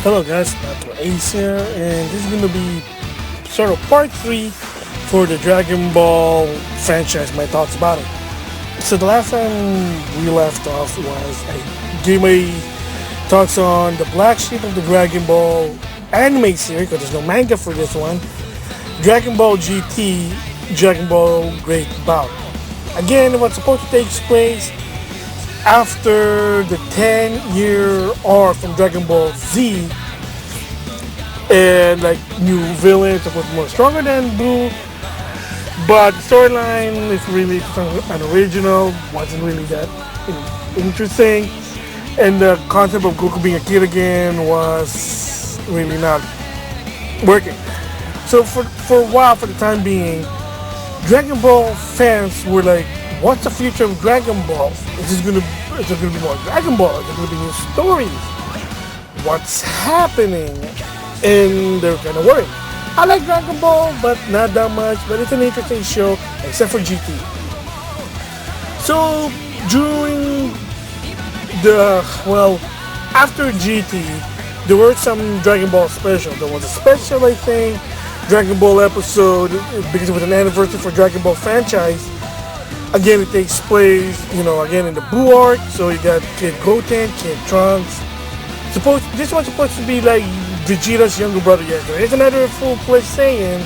Hello guys, NautoAce here, and this is going to be sort of part 3 for the Dragon Ball franchise, my thoughts about it. So the last time we left off was I gave my thoughts on the black sheep of the Dragon Ball anime series, because there's no manga for this one, Dragon Ball GT, Dragon Ball Great Bout. Again, what's supposed to take place after the 10-year arc from Dragon Ball Z, and like new villains that was more stronger than Blue, but the storyline is really unoriginal, wasn't really that interesting, and the concept of Goku being a kid again was really not working. So for a while, for the time being, Dragon Ball fans were like, what's the future of Dragon Ball? Is there gonna be more Dragon Ball? Is there gonna be new stories? What's happening? And they're kind of worried. I like Dragon Ball, but not that much. But it's an interesting show, except for GT. So during after GT, there were some Dragon Ball special. There was a special, I think, Dragon Ball episode because it was an anniversary for Dragon Ball franchise. Again, it takes place, again in the Blue arc. So you got Kid Goten, Kid Trunks. This one's supposed to be like Vegeta's younger brother. Yes, there is another full-fledged Saiyan,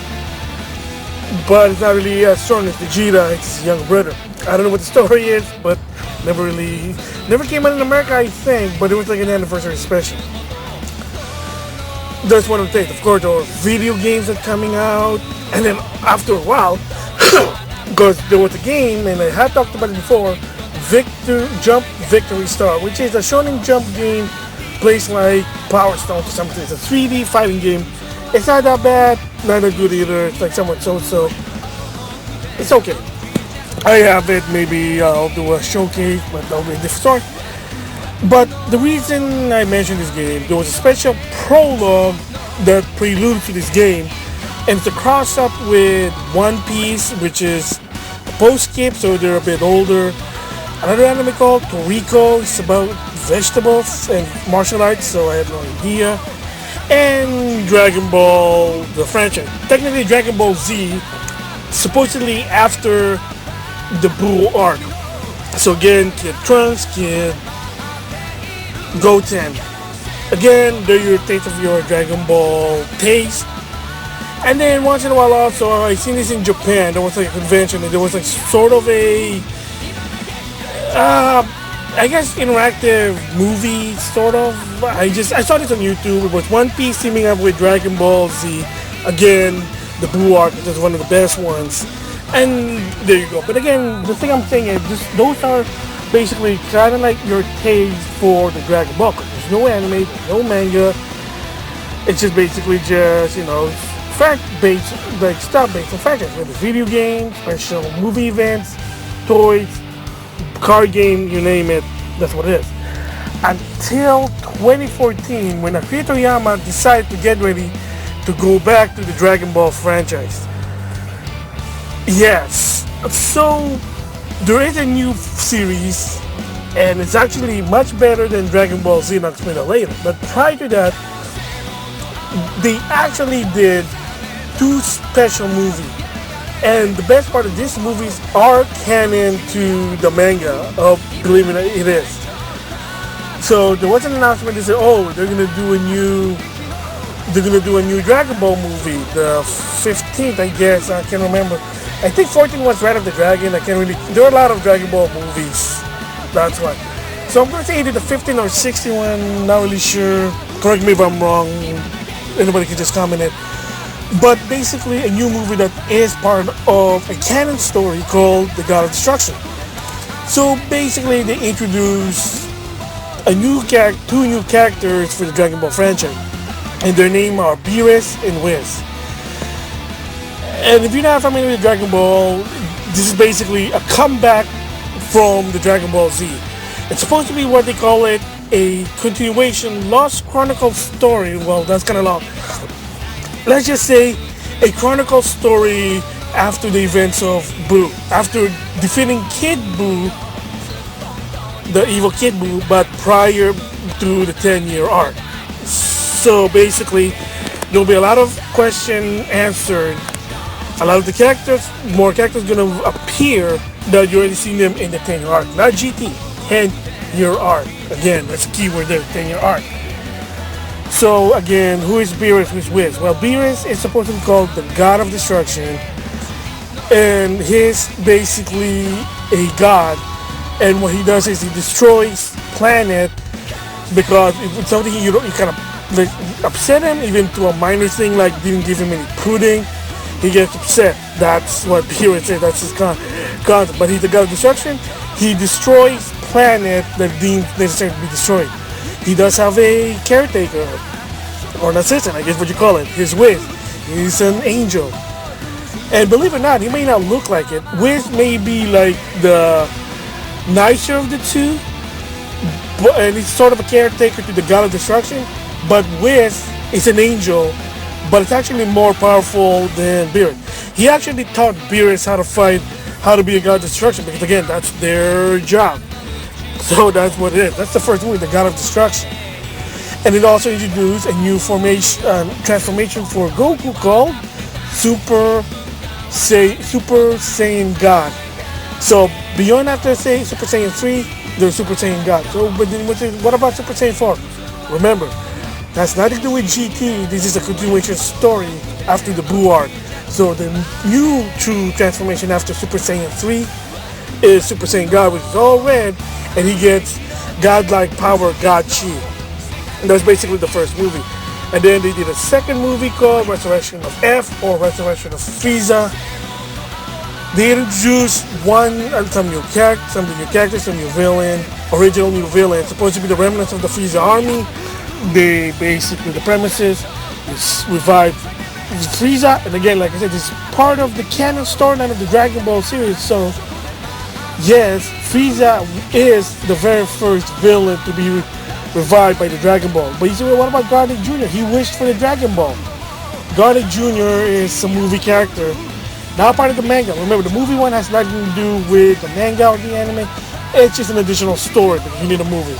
but it's not really as strong as Vegeta. It's his younger brother. I don't know what the story is, but never came out in America, I think. But it was like an anniversary special. That's one of the things. Of course, there were video games that are coming out, and then after a while, because there was a game, and I had talked about it before, Jump Victory Star, which is a Shonen Jump game, plays like Power Stone or something. It's a 3D fighting game. It's not that bad, not that good either. It's like somewhat so-so. It's okay. I have it. Maybe I'll do a showcase, but that'll be a different story. But the reason I mentioned this game, there was a special prologue that prelude to this game, and it's a cross-up with One Piece, which is a post-skip, so they're a bit older. Another anime called Toriko, it's about vegetables and martial arts, so I have no idea. And Dragon Ball, the franchise. Technically Dragon Ball Z, supposedly after the Blue arc. So again, Kid Trunks, Kid Goten. Again, they're your taste of your Dragon Ball taste. And then once in a while also, I seen this in Japan. There was like a convention, and there was like sort of a I guess interactive movie, sort of. I saw this on YouTube. It was One Piece teaming up with Dragon Ball Z. Again, the Blue arc is one of the best ones. And there you go. But again, the thing I'm saying is those are basically kind of like your taste for the Dragon Ball. There's no anime, there's no manga. It's just basically fact-based, like stuff-based on franchise. With video games, special movie events, toys, card game, you name it, that's what it is. Until 2014, when Akira Toriyama decided to get ready to go back to the Dragon Ball franchise. Yes, so there is a new series, and it's actually much better than Dragon Ball Z, and I'll explain that later. But prior to that, they actually did 2 special movies. And the best part of these movies are canon to the manga, believe it, it is. So there was an announcement. They said, they're gonna do a new Dragon Ball movie, the 15th, I guess. I can't remember. I think 14 was Rise of the Dragon. I can't really. There are a lot of Dragon Ball movies. That's why. So I'm gonna say either the 15 or 61. Not really sure. Correct me if I'm wrong. Anybody can just comment it. But basically a new movie that is part of a canon story called The God of Destruction. So basically they introduce two new characters for the Dragon Ball franchise. And their names are Beerus and Whis. And if you're not familiar with Dragon Ball, this is basically a comeback from the Dragon Ball Z. It's supposed to be what they call it, a continuation, Lost Chronicle story. Well, that's kind of long. Let's just say a chronicle story after the events of Boo. After defeating Kid Boo, the evil Kid Boo, but prior to the 10-year arc. So basically, there'll be a lot of question answered. A lot of the characters, more characters gonna appear that you already seen them in the 10-year arc. Not GT, 10-year arc. Again, that's a keyword there, 10-year arc. So again, who is Beerus, who is Wiz? Well, Beerus is supposed to be called the God of Destruction, and he's basically a god. And what he does is he destroys planet because if it's something you kind of like, upset him, even to a minor thing like didn't give him any pudding, he gets upset. That's what Beerus is. That's his concept. But he's the God of Destruction. He destroys planet that deemed necessary to be destroyed. He does have a caretaker, or an assistant, I guess what you call it. His Wiz. He's an angel. And believe it or not, he may not look like it. Wiz may be like the nicer of the two, and he's sort of a caretaker to the God of Destruction. But Wiz is an angel, but it's actually more powerful than Beerus. He actually taught Beerus how to fight, how to be a God of Destruction, because again, that's their job. So that's what it is. That's the first movie, the God of Destruction. And it also introduced a new transformation for Goku called Super Saiyan God. So beyond after Super Saiyan 3, there's Super Saiyan God. So but then what about Super Saiyan 4? Remember, that's nothing to do with GT. This is a continuation story after the Blue Arc. So the new true transformation after Super Saiyan 3 is Super Saiyan God, which is all red, and he gets godlike power, God Chi. And that's basically the first movie. And then they did a second movie called Resurrection of F, or Resurrection of Frieza. They introduced some new characters, some new villain, original new villain, supposed to be the remnants of the Frieza army. They basically, the premises is revive Frieza, and again, like I said, this is part of the canon storyline of the Dragon Ball series. So yes, Frieza is the very first villain to be revived by the Dragon Ball. But you say, well, what about Garlic Jr.? He wished for the Dragon Ball. Garlic Jr. is a movie character, not part of the manga. Remember, the movie one has nothing to do with the manga or the anime. It's just an additional story that you need a movie.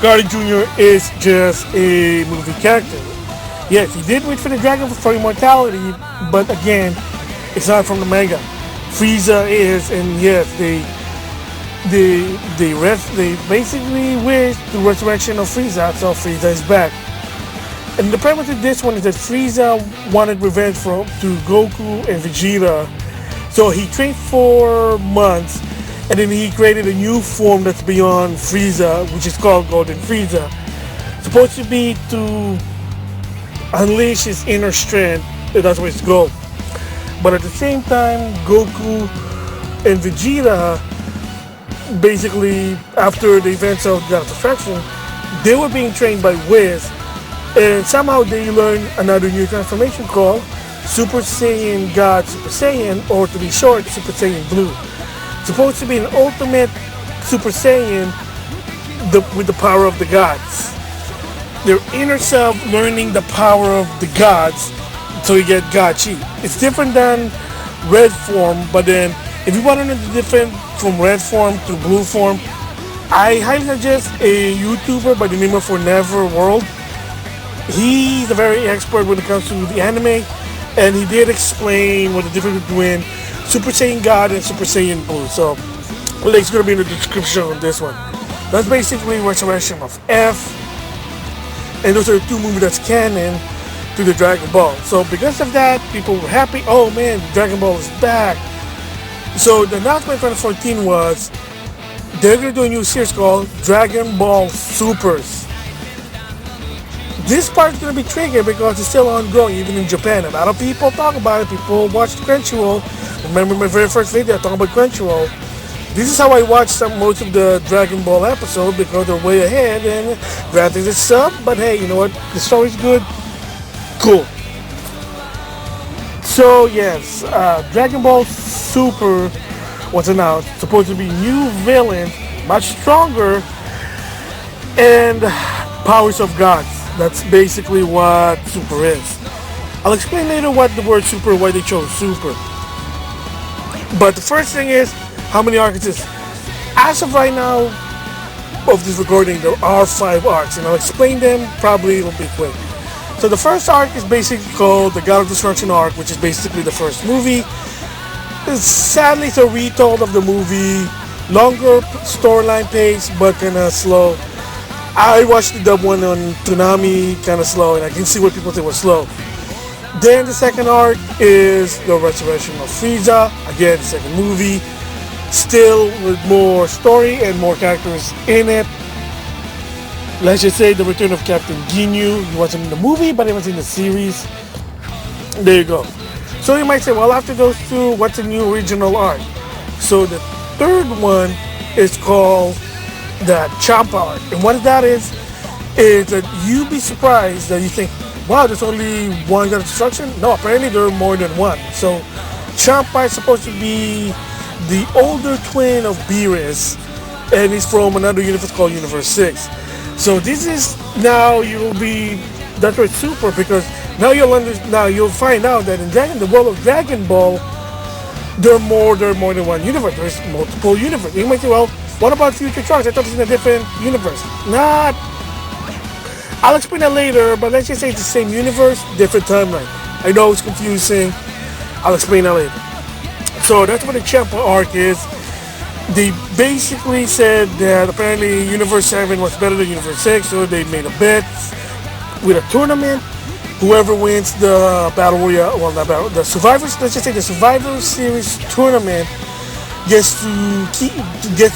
Garlic Jr. is just a movie character. Yes, he did wait for the dragon for immortality, but again, it's not from the manga. Frieza is, and yes, they basically wish the resurrection of Frieza, so Frieza is back. And the premise of this one is that Frieza wanted revenge to Goku and Vegeta, so he trained for months, and then he created a new form that's beyond Frieza, which is called Golden Frieza. Supposed to be to unleash his inner strength, that's where it's goal. But at the same time, Goku and Vegeta, basically after the events of God of Destruction, they were being trained by Wiz, and somehow they learned another new transformation called Super Saiyan God Super Saiyan, or to be short, Super Saiyan Blue. Supposed to be an ultimate Super Saiyan with the power of the gods. Their inner self learning the power of the gods, so you get God Chi. It's different than red form, but then if you want to know the difference from red form to blue form, I highly suggest a YouTuber by the name of Forever World. He's a very expert when it comes to the anime, and he did explain what the difference between Super Saiyan God and Super Saiyan Blue. So the link's going to be in the description on this one. That's basically Resurrection of F, and those are the two movies that's canon to the Dragon Ball. So because of that, people were happy. Oh man, Dragon Ball is back. So the announcement in 2014 was they're going to do a new series called Dragon Ball Supers. This part is going to be tricky because it's still ongoing, even in Japan. A lot of people talk about it. People watch Crunchyroll. Remember my very first video, I talked about Crunchyroll. This is how I watched most of the Dragon Ball episodes, because they're way ahead, and granted it's sub, but hey, you know what? The story's good. Cool. So yes, Dragon Ball Super was announced. Supposed to be new villains, much stronger, and powers of gods. That's basically what Super is. I'll explain later what the word Super, why they chose Super. But the first thing is, how many arcs is? As of right now, of this recording, there are 5 arcs, and I'll explain them. Probably it'll be quick. So the first arc is basically called the God of Destruction arc, which is basically the first movie. Sadly, it's a retold of the movie, longer storyline pace, but kind of slow. I watched the dub one on Toonami, kind of slow, and I can see what people say was slow. Then the second arc is the Resurrection of Frieza, again, the second movie, still with more story and more characters in it. Let's just say the return of Captain Ginyu. He wasn't in the movie, but he was in the series. There you go. So you might say, well, after those two, what's a new original arc? So the third one is called the Champa arc. And what that is that you'd be surprised that you think, wow, there's only one God of Destruction? No, apparently there are more than one. So Champa is supposed to be the older twin of Beerus, and he's from another universe called Universe 6. So this is, now you'll be, that's why it's super, because now you'll find out that in the world of Dragon Ball, there are more than one universe. There's multiple universes. You might say, well, what about Future Trunks? I thought it was in a different universe. Not. I'll explain that later, but let's just say it's the same universe, different timeline. I know it's confusing. I'll explain that later. So that's what the Champa arc is. They basically said that apparently Universe 7 was better than Universe 6, so they made a bet with a tournament. Whoever wins the Battle Royale, well, not Battle, the Survivors, let's just say the Survivor Series tournament gets to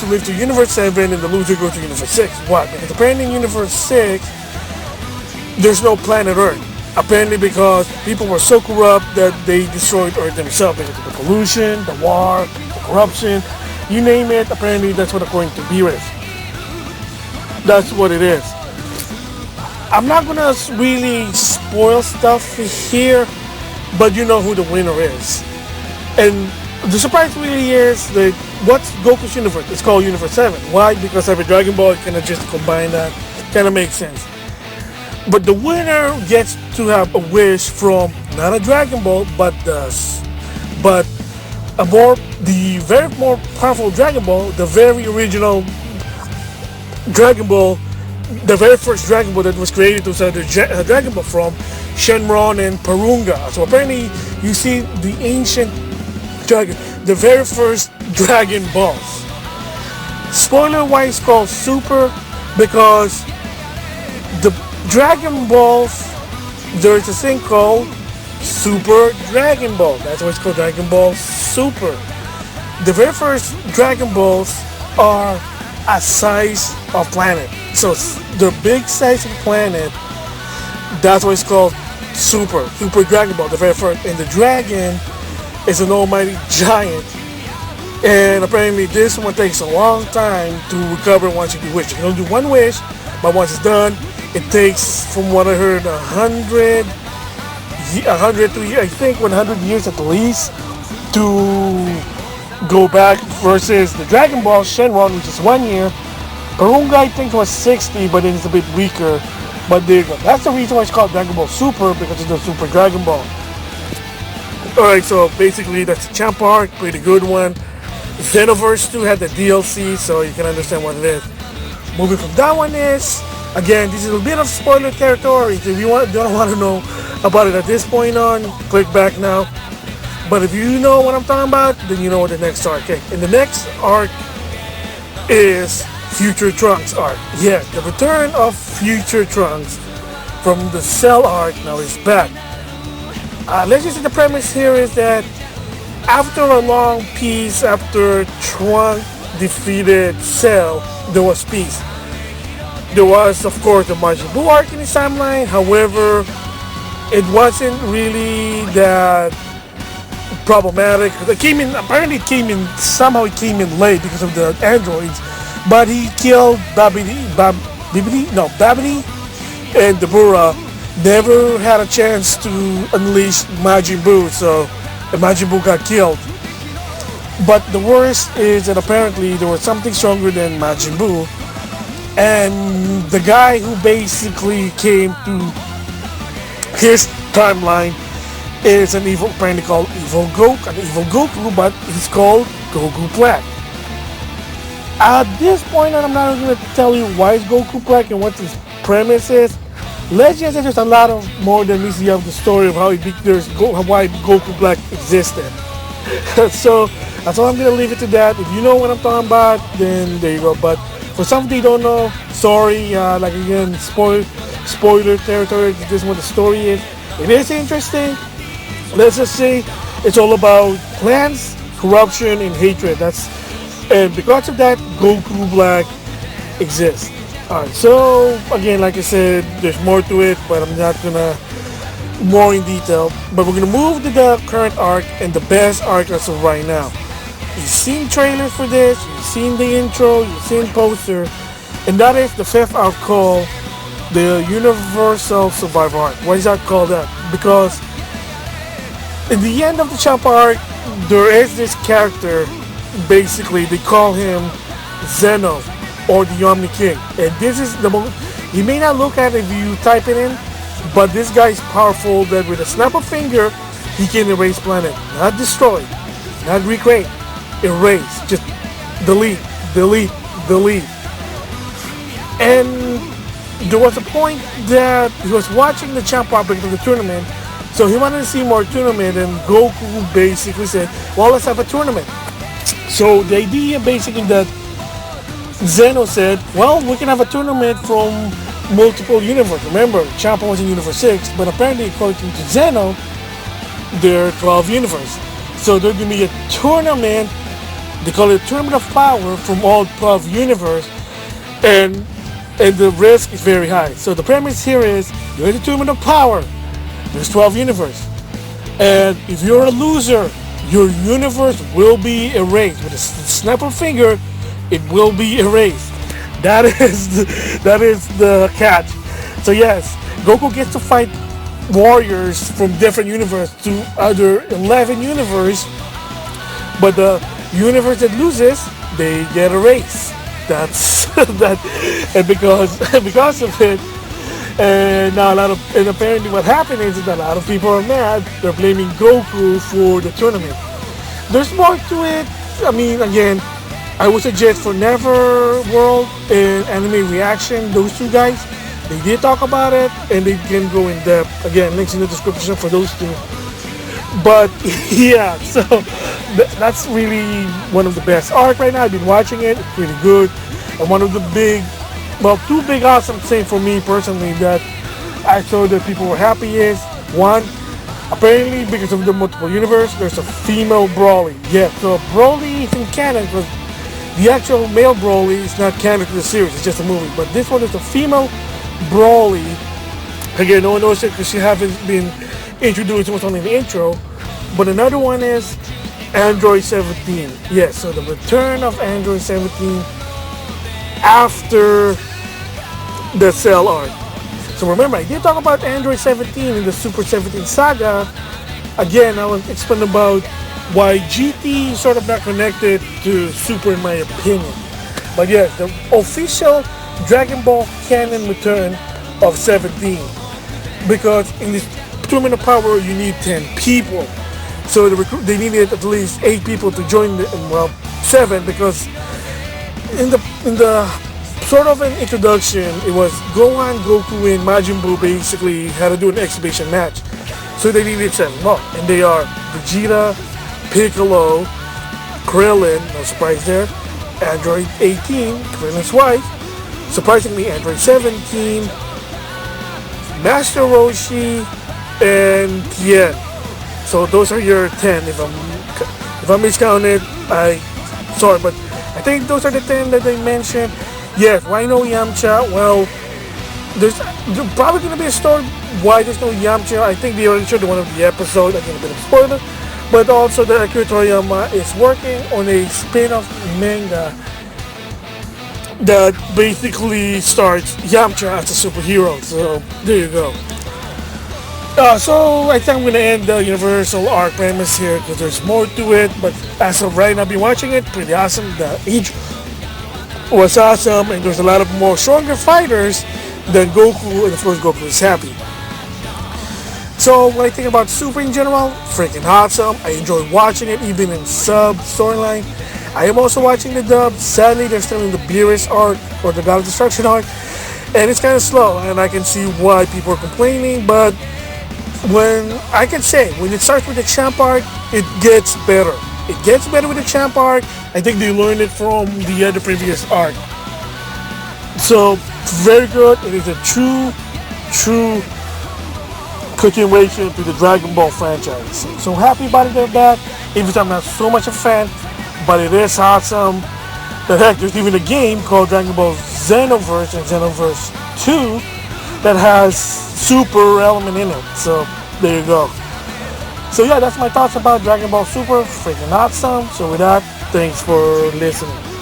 live to Universe 7, and the loser goes to Universe 6. Why? Because apparently in Universe 6, there's no planet Earth. Apparently because people were so corrupt that they destroyed Earth themselves because of the pollution, the war, the corruption, you name it. Apparently that's what according to Beerus. That's what it is. I'm not gonna really spoil stuff here, but you know who the winner is. And the surprise really is that what's Goku's universe? It's called Universe 7. Why? Because every Dragon Ball kind of just combine that. Kind of makes sense. But the winner gets to have a wish from not a Dragon Ball, but the very more powerful Dragon Ball, the very original Dragon Ball, the very first Dragon Ball that was created to start the Dragon Ball from Shenron and Porunga. So apparently you see the ancient dragon, the very first Dragon Balls. Spoiler why it's called Super, because the Dragon Balls, there's a thing called Super Dragon Ball. That's why it's called Dragon Ball Super. The very first Dragon Balls are a size of planet. So the big size of planet, that's why it's called Super Dragon Ball, the very first. And the dragon is an almighty giant. And apparently this one takes a long time to recover once you do wish. You can only do one wish, but once it's done, it takes, from what I heard, 100 to, I think 100 years at least to go back, versus the Dragon Ball Shenron, which is 1 year. Porunga, I think, was 60, but it is a bit weaker. But there you go. That's the reason why it's called Dragon Ball Super, because it's the Super Dragon Ball. Alright, so basically that's the Champa arc, pretty good one. Xenoverse 2 had the DLC, so you can understand what it is. Moving from that one is, again, this is a bit of spoiler territory. If you don't want to know about it at this point on, click back now. But if you know what I'm talking about, then you know what the next arc is. And the next arc is Future Trunks arc. Yeah, the return of Future Trunks from the Cell arc now is back. Let's just say the premise here is that after a long peace, after Trunks defeated Cell, there was peace. There was, of course, the Majin Buu arc in his timeline. However, it wasn't really that problematic. Apparently it came in, somehow it came in late because of the androids. But he killed Babidi, and Dabura never had a chance to unleash Majin Buu, so Majin Buu got killed. But the worst is that apparently there was something stronger than Majin Buu, and the guy who basically came to his timeline is an evil, apparently called Evil Goku, but he's called Goku Black. At this point, I'm not going to tell you why is Goku black and what his premise is. Let's just say there's a lot of more than meets the of the story of how why Goku Black existed. So that's all I'm gonna leave it to that. If you know what I'm talking about, then there you go. But for some of you don't know, sorry. Like again, spoiler territory. This is what the story is. It is interesting. Let's just say it's all about plans, corruption, and hatred. And because of that, Goku Black exists. Alright, so again, like I said, there's more to it, but I'm not gonna more in detail. But we're gonna move to the current arc and the best arc as of right now. You've seen trailers for this, you've seen the intro, you've seen poster, and that is the fifth arc called the Universal Survivor arc. Why is that called that? Because in the end of the Champa arc, there is this character. Basically, they call him Zen-oh, or the Omni King. And this is the most, you may not look at it if you type it in, but this guy is powerful that with a snap of finger, he can erase planet. Not destroy, not recreate, erase, just delete, delete, delete. And there was a point that he was watching the champ of the tournament, so he wanted to see more tournament, and Goku basically said, well, let's have a tournament. So the idea basically that Zen-oh said, well, we can have a tournament from multiple universes. Remember, Champa was in Universe 6, but apparently according to Zen-oh, there are 12 universes. So there's going to be a tournament, they call it Tournament of Power from all 12 universes, and the risk is very high. So the premise here is, you're in the Tournament of Power, there's 12 universes, and if you're a loser, your universe will be erased. With a snap of a finger, it will be erased. That is the catch. So yes, Goku gets to fight warriors from different universes to other 11 universes, but the universe that loses, they get erased. That's that, and because of it, and now and apparently what happened is that a lot of people are mad. They're blaming Goku for the tournament. There's more to it. I mean, again, I would suggest for Never World and Anime Reaction, those two guys, they did talk about it and they can go in depth. Again, links in the description for those two. But yeah, so that's really one of the best arc right now. I've been watching it. It's really good. And one of the two big awesome things for me personally that I saw that people were happy is, one, apparently because of the multiple universe, there's a female Broly. Yeah, so Broly is in canon because the actual male Broly is not canon to the series, it's just a movie. But this one is a female Broly. Again, no one knows it because she hasn't been introduced, it was only in the intro. But another one is Android 17. Yes, so the return of Android 17 after the Cell arc. So remember, I did talk about Android 17 in the Super 17 saga. Again, I was explaining about why GT is sort of not connected to Super in my opinion. But yes, the official Dragon Ball canon return of 17. Because in this Tournament of Power, you need 10 people. So they needed at least 8 people to join the, well, 7, because in the sort of an introduction, it was Gohan, Goku, and Majin Buu basically had to do an exhibition match. So they needed 7 more, and they are Vegeta, Piccolo, Krillin, no surprise there, Android 18, Krillin's wife, surprisingly Android 17, Master Roshi, and Tien. So those are your 10. If I'm miscounted, sorry, but I think those are the 10 that they mentioned. Yes, why no Yamcha? Well, there's probably going to be a story why there's no Yamcha. I think they already showed one of the episodes. Again, a bit of a spoiler. But also that Akira Toriyama is working on a spin-off manga that basically starts Yamcha as a superhero. So there you go. So I think I'm going to end the Universal arc premise here because there's more to it. But as of right now, I've been watching it. Pretty awesome. The age was awesome, and there's a lot of more stronger fighters than Goku, and of course Goku is happy. So what I think about Super in general, freaking awesome. I enjoy watching it, even in sub storyline. I am also watching the dub. Sadly, they're still in the Beerus arc, or the God of Destruction arc, and it's kind of slow, and I can see why people are complaining, but when it starts with the champ arc, it gets better. It gets better with the champ arc. I think they learned it from the previous arc. So, very good. It is a true continuation to the Dragon Ball franchise. So happy about it, they're back. Even though I'm not so much a fan, but it is awesome. The heck, there's even a game called Dragon Ball Xenoverse and Xenoverse 2 that has Super element in it. So there you go. So yeah, that's my thoughts about Dragon Ball Super. Freaking awesome. So with that, thanks for listening.